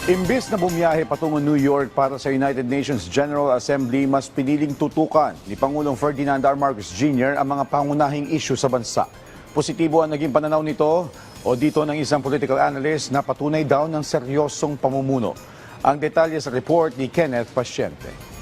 Imbis na bumiyahe patungo New York para sa United Nations General Assembly, mas piniling tutukan ni Pangulong Ferdinand R. Marcos Jr. ang mga pangunahing issue sa bansa. Positibo ang naging pananaw nito o dito ng isang political analyst na patunay daw ng seryosong pamumuno. Ang detalye sa report ni Kenneth Pasyente.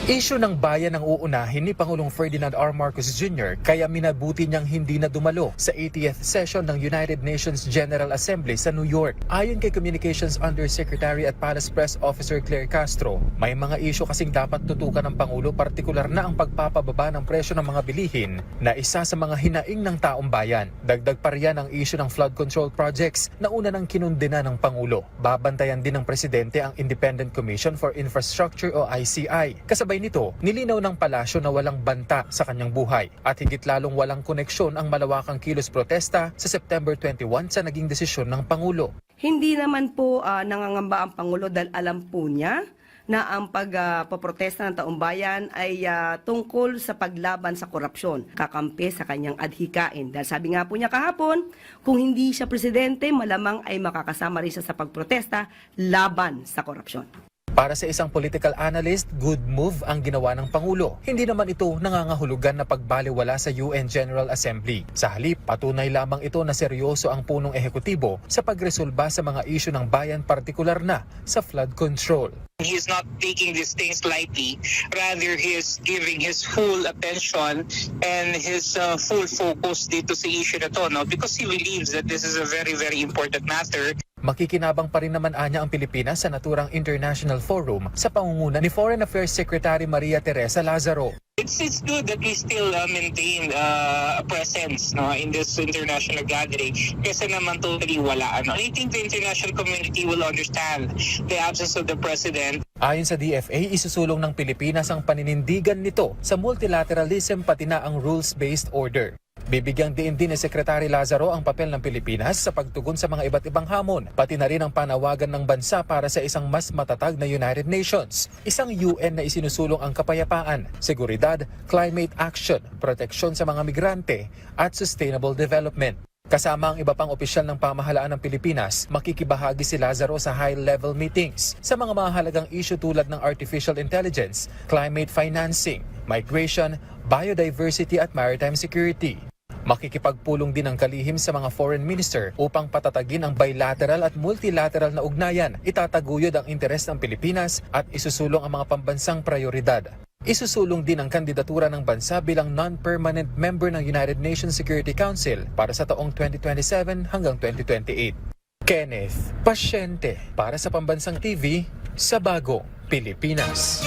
Issue ng bayan ang uunahin ni Pangulong Ferdinand R. Marcos Jr. kaya minabuti niyang hindi na dumalo sa 80th session ng United Nations General Assembly sa New York. Ayon kay Communications Undersecretary at Palace Press Officer Claire Castro, may mga issue kasing dapat tutukan ng Pangulo, partikular na ang pagpapababa ng presyo ng mga bilihin na isa sa mga hinaing ng taong bayan. Dagdag pa riyan ang issue ng flood control projects na una nang kinundina ng Pangulo. Babantayan din ng Presidente ang Independent Commission for Infrastructure o ICI. Kasabay nito, nilinaw ng palasyo na walang banta sa kanyang buhay at higit lalong walang koneksyon ang malawakang kilos protesta sa September 21 sa naging desisyon ng Pangulo. Hindi naman po nangangamba ang Pangulo dahil alam po niya na ang pagpoprotesta ng taong bayan ay tungkol sa paglaban sa korupsyon, kakampi sa kanyang adhikain. Dahil sabi nga po niya kahapon, kung hindi siya presidente, malamang ay makakasama rin siya sa pagprotesta laban sa korupsyon. Para sa isang political analyst, good move ang ginawa ng Pangulo. Hindi naman ito nangangahulugan na pagbaliwala sa UN General Assembly. Sa halip, patunay lamang ito na seryoso ang punong ehekutibo sa pagresolba sa mga issue ng bayan, partikular na sa flood control. He is not taking these things lightly. Rather, he is giving his full attention and his full focus dito sa issue na to, no? Because he believes that this is a very, very important matter. Makikinabang pa rin naman anya ang Pilipinas sa naturang international forum sa pangunguna ni Foreign Affairs Secretary Maria Teresa Lazaro. It's good that we still maintain a presence, no, in this international gathering kasi naman totally wala. I think the international community will understand the absence of the president. Ayon sa DFA, isusulong ng Pilipinas ang paninindigan nito sa multilateralism pati na ang rules-based order. Bibigyang diin din ni Secretary Lazaro ang papel ng Pilipinas sa pagtugon sa mga iba't ibang hamon, pati na rin ang panawagan ng bansa para sa isang mas matatag na United Nations, isang UN na isinusulong ang kapayapaan, seguridad, climate action, proteksyon sa mga migrante at sustainable development. Kasama ang iba pang opisyal ng pamahalaan ng Pilipinas, makikibahagi si Lazaro sa high-level meetings sa mga mahalagang issue tulad ng artificial intelligence, climate financing, migration, biodiversity at maritime security. Makikipagpulong din ang kalihim sa mga foreign minister upang patatagin ang bilateral at multilateral na ugnayan, itataguyod ang interes ng Pilipinas at isusulong ang mga pambansang prioridad. Isusulong din ang kandidatura ng bansa bilang non-permanent member ng United Nations Security Council para sa taong 2027 hanggang 2028. Kenneth Pasyente para sa Pambansang TV sa Bagong Pilipinas.